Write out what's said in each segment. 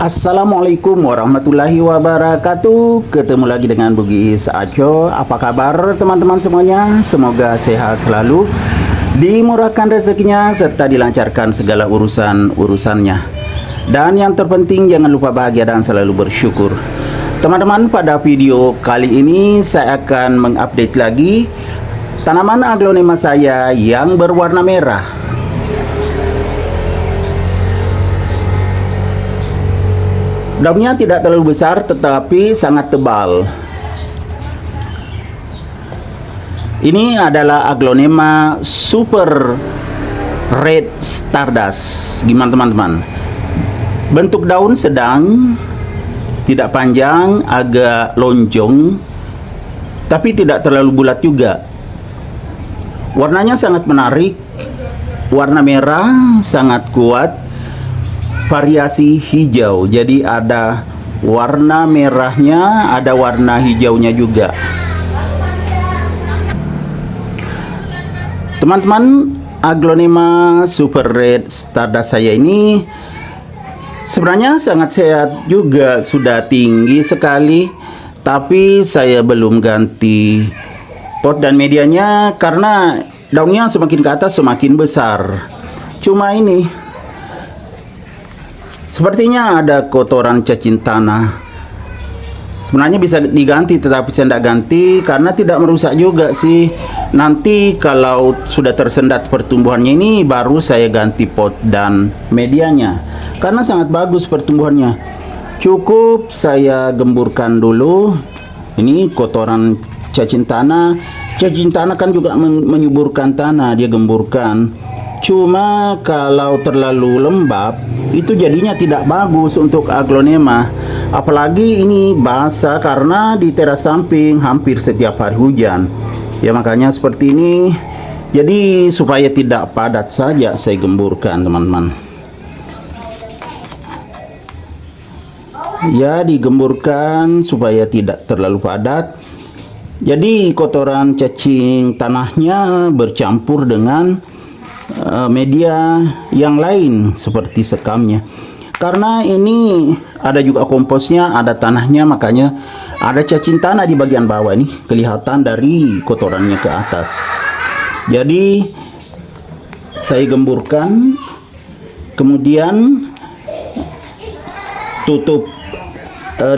Assalamualaikum warahmatullahi wabarakatuh. Ketemu lagi dengan Bugis Aco. Apa kabar teman-teman semuanya? Semoga sehat selalu, dimurahkan rezekinya, serta dilancarkan segala urusan-urusannya. Dan yang terpenting jangan lupa bahagia dan selalu bersyukur. Teman-teman, pada video kali ini saya akan mengupdate lagi tanaman aglonema saya yang berwarna merah. Daunnya tidak terlalu besar tetapi sangat tebal. Ini adalah aglonema super red stardust. Gimana teman-teman? Bentuk daun sedang, tidak panjang, agak lonjong, tapi tidak terlalu bulat juga. Warnanya sangat menarik, warna merah sangat kuat, variasi hijau. Jadi ada warna merahnya, ada warna hijaunya juga. Teman-teman, aglonema super red stardust saya ini sebenarnya sangat sehat juga, sudah tinggi sekali, tapi saya belum ganti pot dan medianya karena daunnya semakin ke atas semakin besar. Cuma ini sepertinya ada kotoran cacing tanah. Sebenarnya bisa diganti, tetapi saya tidak ganti karena tidak merusak juga sih. Nanti kalau sudah tersendat pertumbuhannya ini, baru saya ganti pot dan medianya, karena sangat bagus pertumbuhannya. Cukup saya gemburkan dulu. Ini kotoran cacing tanah. Cacing tanah kan juga menyuburkan tanah, dia gemburkan. Cuma kalau terlalu lembab, itu jadinya tidak bagus untuk aglonema. Apalagi ini basah karena di teras samping hampir setiap hari hujan. Ya makanya seperti ini. Jadi supaya tidak padat saja saya gemburkan, teman-teman. Ya, digemburkan supaya tidak terlalu padat. Jadi kotoran cacing tanahnya bercampur dengan media yang lain seperti sekamnya. Karena ini ada juga komposnya, ada tanahnya, makanya ada cacing tanah di bagian bawah ini kelihatan dari kotorannya ke atas. Jadi saya gemburkan, kemudian tutup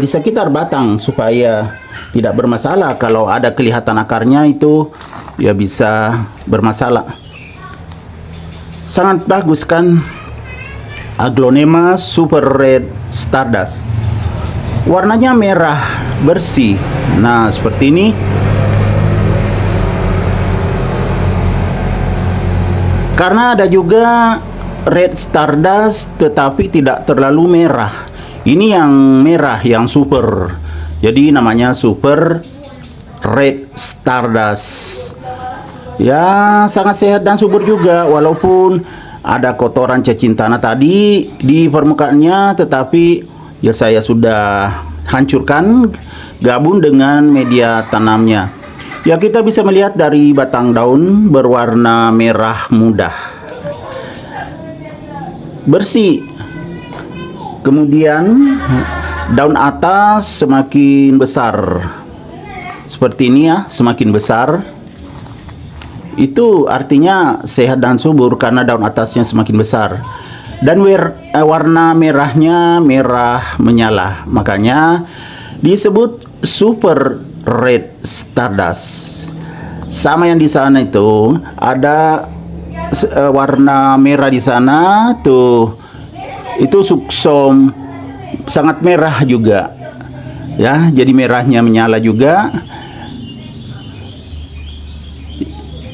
di sekitar batang supaya tidak bermasalah. Kalau ada kelihatan akarnya itu ya bisa bermasalah. Sangat bagus kan aglonema super red stardust. Warnanya merah bersih. Nah, seperti ini. Karena ada juga red stardust tetapi tidak terlalu merah. Ini yang merah, yang super. Jadi namanya super red stardust. Ya, sangat sehat dan subur juga, walaupun ada kotoran cacing tanah tadi di permukaannya, tetapi ya saya sudah hancurkan gabung dengan media tanamnya. Ya, kita bisa melihat dari batang daun berwarna merah muda, bersih. Kemudian daun atas semakin besar. Seperti ini ya, semakin besar. Itu artinya sehat dan subur karena daun atasnya semakin besar. Dan warna merahnya merah menyala. Makanya disebut super red stardust. Sama yang di sana itu ada warna merah di sana tuh. Itu suksom sangat merah juga. Ya, jadi merahnya menyala juga.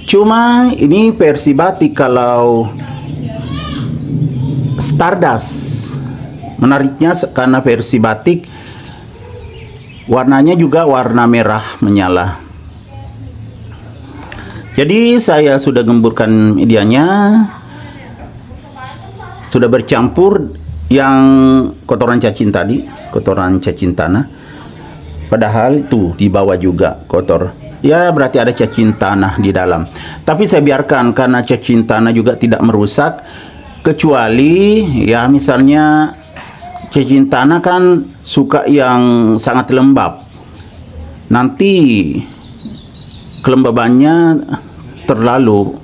Cuma ini versi batik. Kalau stardust menariknya karena versi batik warnanya juga warna merah menyala. Jadi saya sudah gemburkan medianya, sudah bercampur yang kotoran cacing tadi, kotoran cacing tanah. Padahal itu di bawah juga kotor. Ya, berarti ada cacing tanah di dalam. Tapi saya biarkan karena cacing tanah juga tidak merusak, kecuali ya misalnya cacing tanah kan suka yang sangat lembab. Nanti kelembabannya terlalu,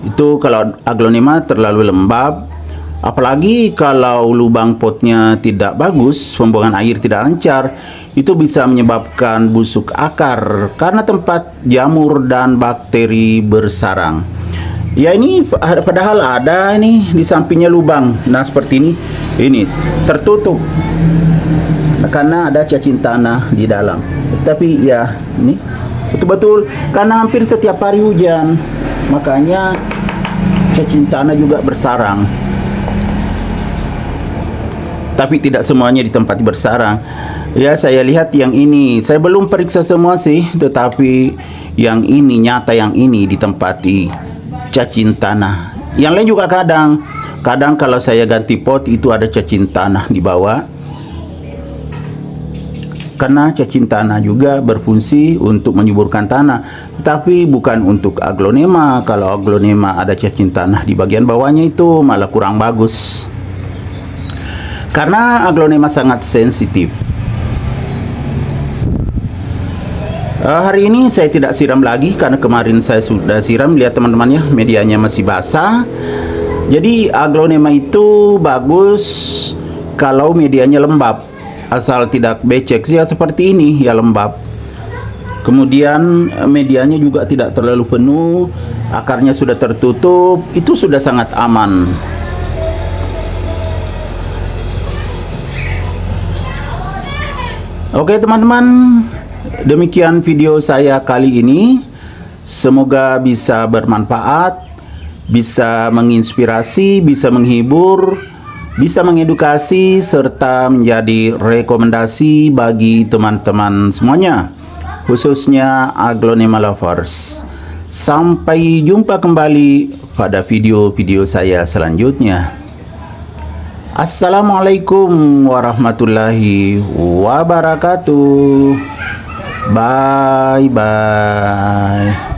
itu kalau aglonema terlalu lembab, apalagi kalau lubang potnya tidak bagus, pembuangan air tidak lancar, itu bisa menyebabkan busuk akar karena tempat jamur dan bakteri bersarang. Ya, ini padahal ada ini di sampingnya lubang. Nah, seperti ini tertutup karena ada cacing tanah di dalam. Tapi ya, ini betul-betul karena hampir setiap hari hujan, makanya cacing tanah juga bersarang. Tapi tidak semuanya di tempat bersarang. Ya, saya lihat yang ini, saya belum periksa semua sih, tetapi yang ini nyata, yang ini ditempati cacing tanah. Yang lain juga kadang kalau saya ganti pot itu ada cacing tanah di bawah. Karena cacing tanah juga berfungsi untuk menyuburkan tanah, tetapi bukan untuk aglonema. Kalau aglonema ada cacing tanah di bagian bawahnya itu malah kurang bagus. Karena aglonema sangat sensitif. Hari ini saya tidak siram lagi karena kemarin saya sudah siram. Lihat teman-teman ya, medianya masih basah. Jadi aglonema itu bagus kalau medianya lembab, asal tidak becek ya, seperti ini ya, lembab. Kemudian medianya juga tidak terlalu penuh, akarnya sudah tertutup, itu sudah sangat aman. Oke teman-teman, demikian video saya kali ini. Semoga bisa bermanfaat, bisa menginspirasi, bisa menghibur, bisa mengedukasi, serta menjadi rekomendasi bagi teman-teman semuanya, khususnya aglonema lovers. Sampai jumpa kembali pada video-video saya selanjutnya. Assalamualaikum warahmatullahi wabarakatuh. Bye bye.